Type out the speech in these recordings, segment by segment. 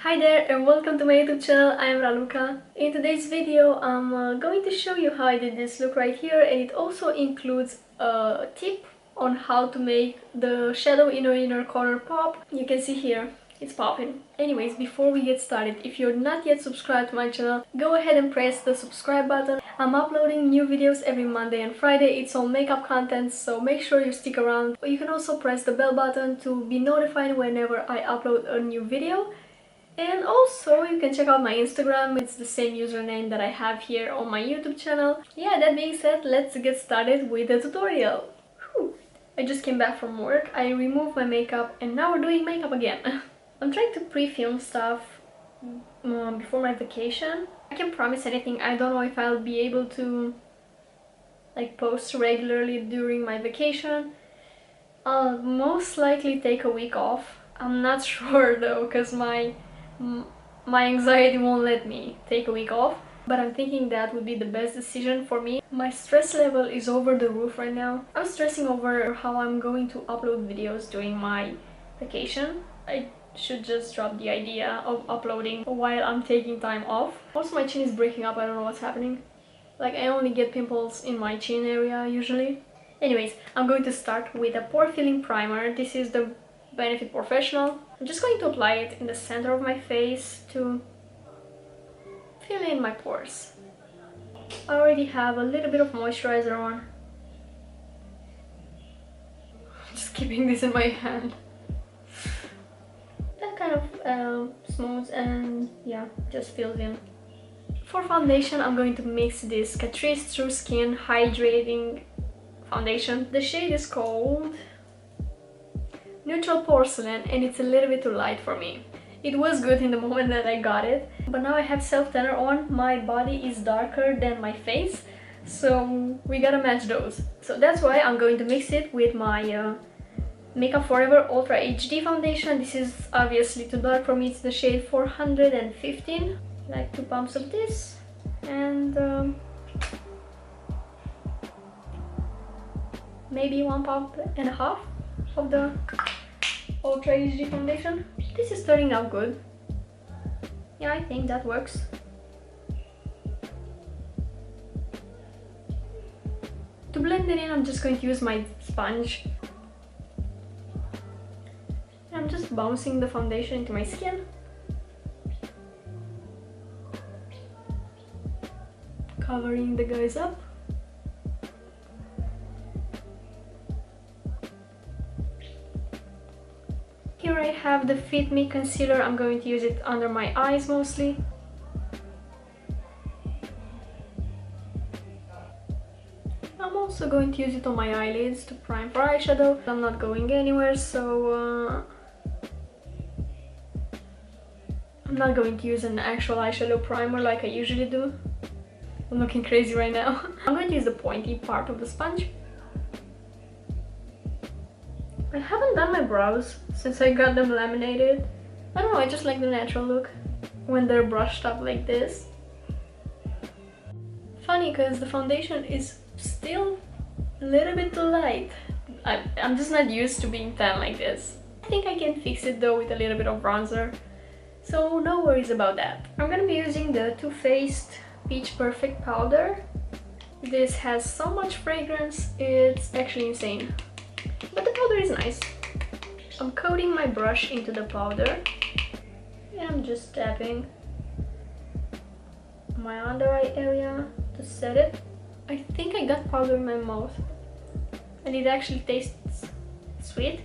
Hi there and welcome to my YouTube channel. I am Raluca. In today's video I'm going to show you how I did this look right here, and it also includes a tip on how to make the shadow in your inner corner pop. You can see here it's popping. Anyways, before we get started, if you're not yet subscribed to my channel, go ahead and press the subscribe button. I'm uploading new videos every Monday and Friday. It's all makeup content, so make sure you stick around. You can also press the bell button to be notified whenever I upload a new video. And also you can check out my Instagram, it's the same username that I have here on my YouTube channel. Yeah, that being said, let's get started with the tutorial. Whew. I just came back from work, I removed my makeup and now we're doing makeup again. I'm trying to pre-film stuff before my vacation. I can't promise anything, I don't know if I'll be able to post regularly during my vacation. I'll most likely take a week off. I'm not sure though, because my anxiety won't let me take a week off, but I'm thinking that would be the best decision for me. My stress level is over the roof right now. I'm stressing over how I'm going to upload videos during my vacation. I should just drop the idea of uploading while I'm taking time off. Also, my chin is breaking up, I don't know what's happening. I only get pimples in my chin area usually. Anyways, I'm going to start with a pore filling primer. This is the Benefit Porefessional. I'm just going to apply it in the center of my face to fill in my pores. I already have a little bit of moisturizer on. Just keeping this in my hand. That kind of smooths and yeah, just fills in. For foundation, I'm going to mix this Catrice True Skin Hydrating Foundation. The shade is called Neutral Porcelain and it's a little bit too light for me. It was good in the moment that I got it, but now I have self-tanner on, my body is darker than my face, so we gotta match those. So that's why I'm going to mix it with my Makeup Forever Ultra HD foundation. This is obviously too dark for me, it's the shade 415. Like 2 pumps of this and maybe 1.5 pumps of the Ultra HD foundation. This is turning out good. Yeah, I think that works. To blend it in, I'm just going to use my sponge. I'm just bouncing the foundation into my skin. Covering the guys up. Here I have the Fit Me concealer. I'm going to use it under my eyes mostly. I'm also going to use it on my eyelids to prime for eyeshadow. I'm not going anywhere, so I'm not going to use an actual eyeshadow primer like I usually do. I'm looking crazy right now. I'm going to use the pointy part of the sponge. I haven't done my brows since I got them laminated. I don't know, I just like the natural look when they're brushed up like this. Funny, because the foundation is still a little bit too light. I'm just not used to being tan like this. I think I can fix it though with a little bit of bronzer, so no worries about that. I'm gonna be using the Too Faced Peach Perfect powder. This has so much fragrance, it's actually insane. But the powder is nice. I'm coating my brush into the powder and I'm just tapping my under eye area to set it. I think I got powder in my mouth and it actually tastes sweet.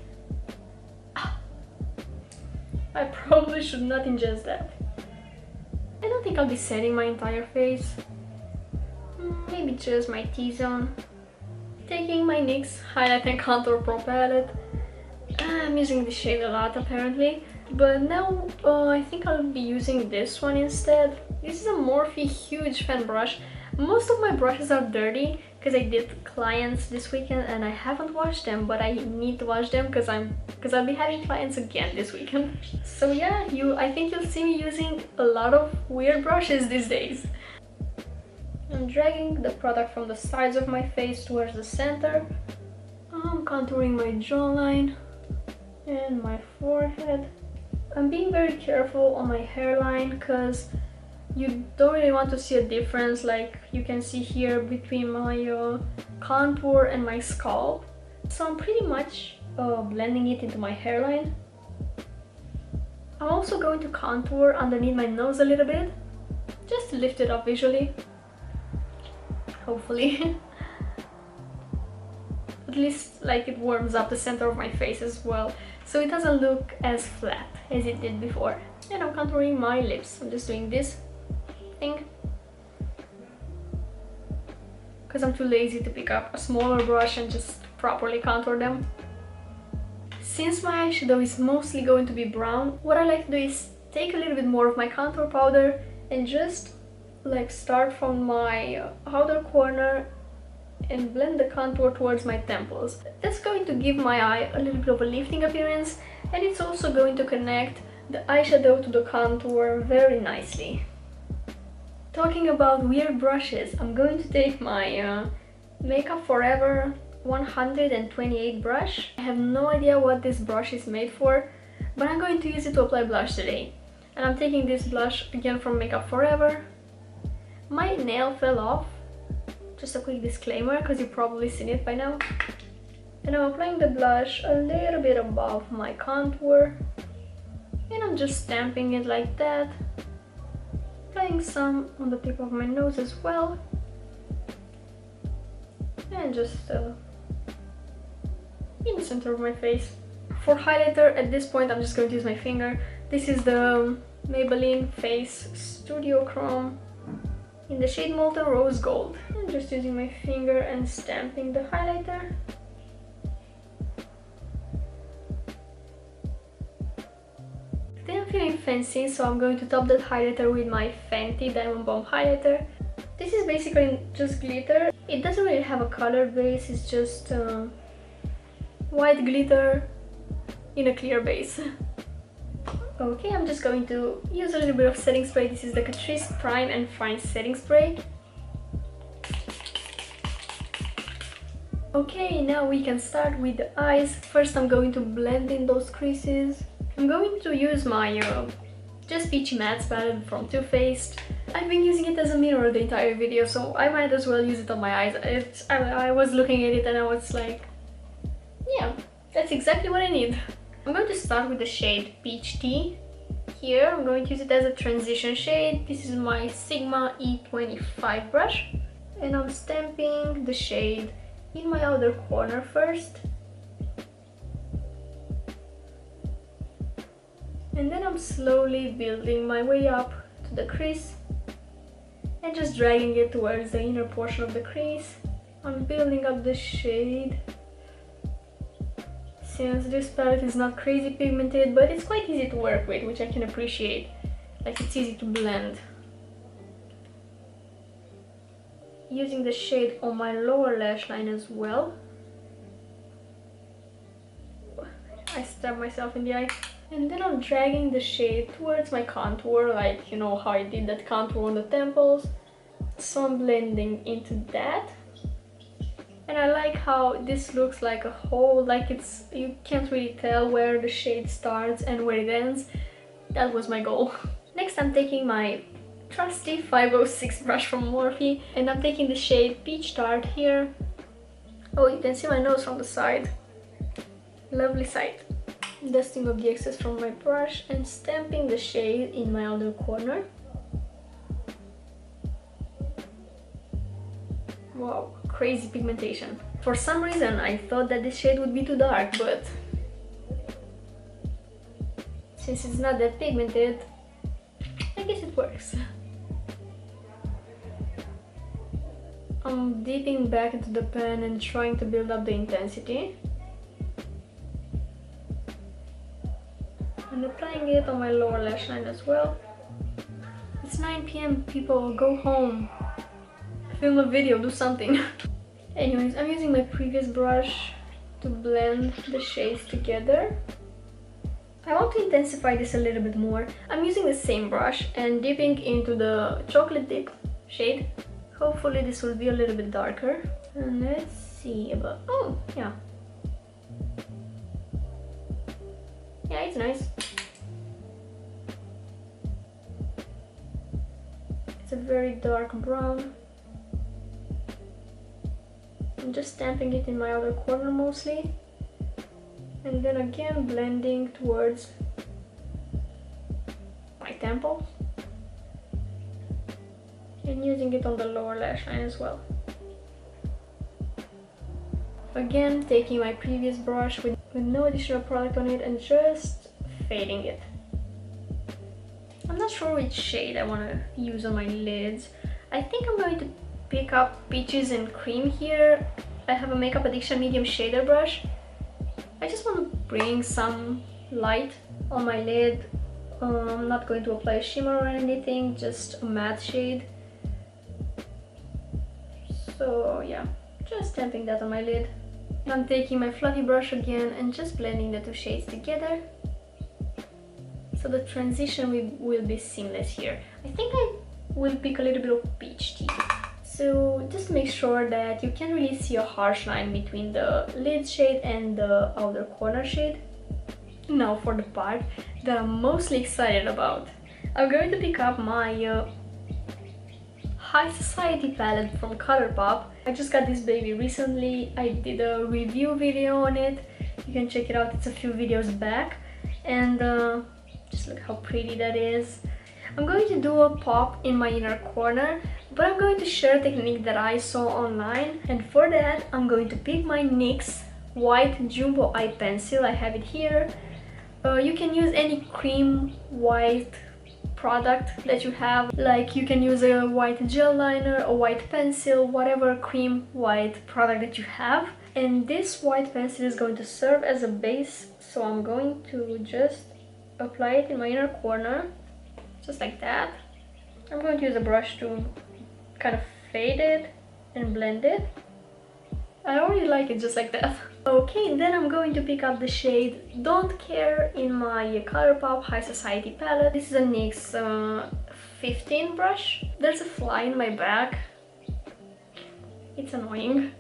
I probably should not ingest that. I don't think I'll be setting my entire face. Maybe just my T-zone. Taking my NYX Highlight and Contour Pro palette. I'm using this shade a lot apparently, but now I think I'll be using this one instead. This is a Morphe huge fan brush. Most of my brushes are dirty because I did clients this weekend and I haven't washed them, but I need to wash them because I'll be having clients again this weekend. So yeah, I think you'll see me using a lot of weird brushes these days. I'm dragging the product from the sides of my face towards the center. I'm contouring my jawline and my forehead. I'm being very careful on my hairline because you don't really want to see a difference like you can see here between my contour and my scalp. So I'm pretty much blending it into my hairline. I'm also going to contour underneath my nose a little bit, just to lift it up visually, hopefully. At least like it warms up the center of my face as well, so it doesn't look as flat as it did before. And I'm contouring my lips. I'm just doing this thing because I'm too lazy to pick up a smaller brush and just properly contour them. Since my eyeshadow is mostly going to be brown, what I like to do is take a little bit more of my contour powder and just like start from my outer corner and blend the contour towards my temples. That's going to give my eye a little bit of a lifting appearance, and it's also going to connect the eyeshadow to the contour very nicely. Talking about weird brushes, I'm going to take my Makeup Forever 128 brush. I have no idea what this brush is made for, but I'm going to use it to apply blush today. And I'm taking this blush again from Makeup Forever. My nail fell off, just a quick disclaimer because you've probably seen it by now. And I'm applying the blush a little bit above my contour, and I'm just stamping it like that. Applying some on the tip of my nose as well, and just in the center of my face. For highlighter, at this point I'm just going to use my finger. This is the Maybelline Face Studio Chrome in the shade Molten Rose Gold. I'm just using my finger and stamping the highlighter. Today I'm feeling fancy, so I'm going to top that highlighter with my Fenty Diamond Bomb highlighter. This is basically just glitter. It doesn't really have a color base, it's just white glitter in a clear base. Okay, I'm just going to use a little bit of setting spray. This is the Catrice Prime and Fine Setting Spray. Okay, now we can start with the eyes. First I'm going to blend in those creases. I'm going to use my just Peachy Mattes palette from Too Faced. I've been using it as a mirror the entire video, so I might as well use it on my eyes. I was looking at it and I was like, yeah, that's exactly what I need. I'm going to start with the shade Peach Tea. Here I'm going to use it as a transition shade. This is my Sigma E25 brush, and I'm stamping the shade in my outer corner first. And then I'm slowly building my way up to the crease and just dragging it towards the inner portion of the crease. I'm building up the shade. Since this palette is not crazy pigmented, but it's quite easy to work with, which I can appreciate. Like, it's easy to blend. Using the shade on my lower lash line as well. I stabbed myself in the eye. And then I'm dragging the shade towards my contour, like, you know how I did that contour on the temples. So I'm blending into that. And I like how this looks like a hole, like you can't really tell where the shade starts and where it ends. That was my goal. Next I'm taking my trusty 506 brush from Morphe, and I'm taking the shade Peach Tart here. Oh, you can see my nose from the side. Lovely sight. Dusting off the excess from my brush and stamping the shade in my outer corner. Wow, crazy pigmentation. For some reason I thought that this shade would be too dark, but since it's not that pigmented, I guess it works. I'm dipping back into the pen and trying to build up the intensity. And applying it on my lower lash line as well. It's 9 PM, people, go home. Film a video, do something. Anyways, I'm using my previous brush to blend the shades together. I want to intensify this a little bit more. I'm using the same brush and dipping into the chocolate dip shade. Hopefully this will be a little bit darker. And let's see about... oh, yeah. Yeah, it's nice. It's a very dark brown. I'm just stamping it in my outer corner mostly, and then again blending towards my temple and using it on the lower lash line as well. Again, taking my previous brush with no additional product on it and just fading it. I'm not sure which shade I want to use on my lids. I think I'm going to pick up Peaches and Cream here. I have a Makeup Addiction medium shader brush. I just want to bring some light on my lid. I'm not going to apply a shimmer or anything, just a matte shade. So yeah, just stamping that on my lid. I'm taking my fluffy brush again and just blending the two shades together. So the transition will be seamless here. I think I will pick a little bit of peach tea. So just make sure that you can really see a harsh line between the lid shade and the outer corner shade. Now for the part that I'm mostly excited about. I'm going to pick up my Hi Society palette from ColourPop. I just got this baby recently. I did a review video on it. You can check it out, it's a few videos back. And just look how pretty that is. I'm going to do a pop in my inner corner, but I'm going to share a technique that I saw online. And for that, I'm going to pick my NYX white jumbo eye pencil. I have it here. You can use any cream white product that you have, like you can use a white gel liner, a white pencil, whatever cream white product that you have. And this white pencil is going to serve as a base, so I'm going to just apply it in my inner corner, just like that. I'm going to use a brush to kind of fade it and blend it. I already like it just like that. Okay, then I'm going to pick up the shade Don't Care in my ColourPop Hi Society palette. This is a NYX 15 brush. There's a fly in my back. It's annoying.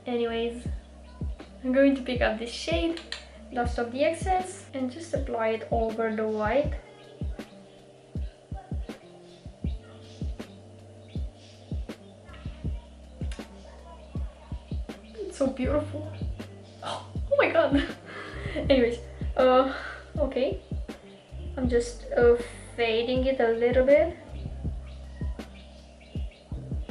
Anyways, I'm going to pick up this shade, dust off the excess, and just apply it over the white. So beautiful. Oh my god. Anyways, okay, I'm just fading it a little bit.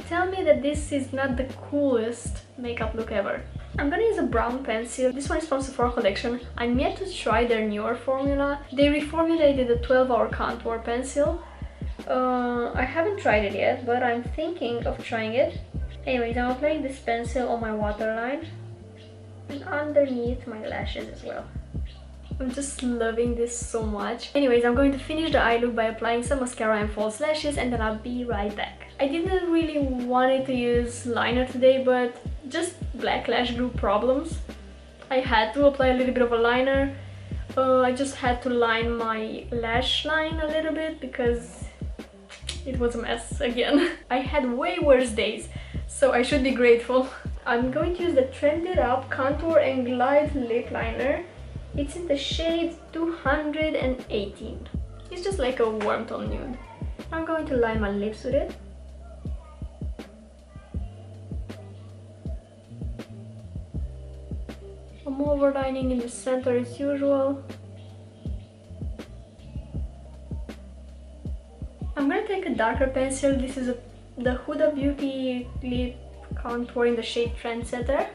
Tell me that this is not the coolest makeup look ever. I'm gonna use a brown pencil. This one is from Sephora Collection. I'm yet to try their newer formula. They reformulated the 12-hour contour pencil. I haven't tried it yet, but I'm thinking of trying it. Anyways, I'm applying this pencil on my waterline and underneath my lashes as well. I'm just loving this so much. Anyways, I'm going to finish the eye look by applying some mascara and false lashes, and then I'll be right back. I didn't really want to use liner today, but just black lash glue problems. I had to apply a little bit of a liner. I just had to line my lash line a little bit because it was a mess again. I had way worse days, so I should be grateful. I'm going to use the Trended Up Contour and Glide Lip Liner. It's in the shade 218. It's just like a warm tone nude. I'm going to line my lips with it. I'm overlining in the center as usual. I'm gonna take a darker pencil. This is the Huda Beauty Lip Contour in the shade Trendsetter.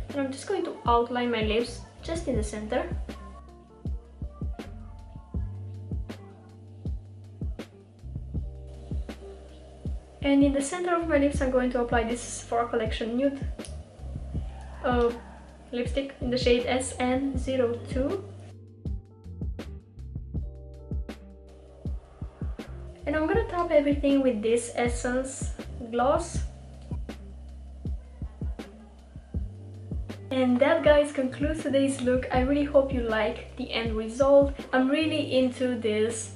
And I'm just going to outline my lips just in the center. And in the center of my lips I'm going to apply this Sephora Collection nude lipstick in the shade SN02. And I'm gonna top everything with this Essence gloss. And that, guys, concludes today's look. I really hope you like the end result. I'm really into this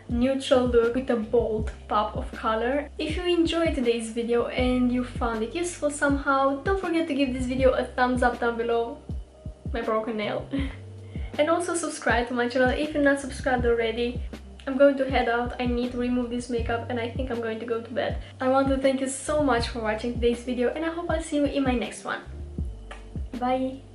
neutral look with a bold pop of color. If you enjoyed today's video and you found it useful somehow, don't forget to give this video a thumbs up down below. My broken nail. And also subscribe to my channel if you're not subscribed already. I'm going to head out. I need to remove this makeup and I think I'm going to go to bed. I want to thank you so much for watching today's video and I hope I'll see you in my next one. Bye!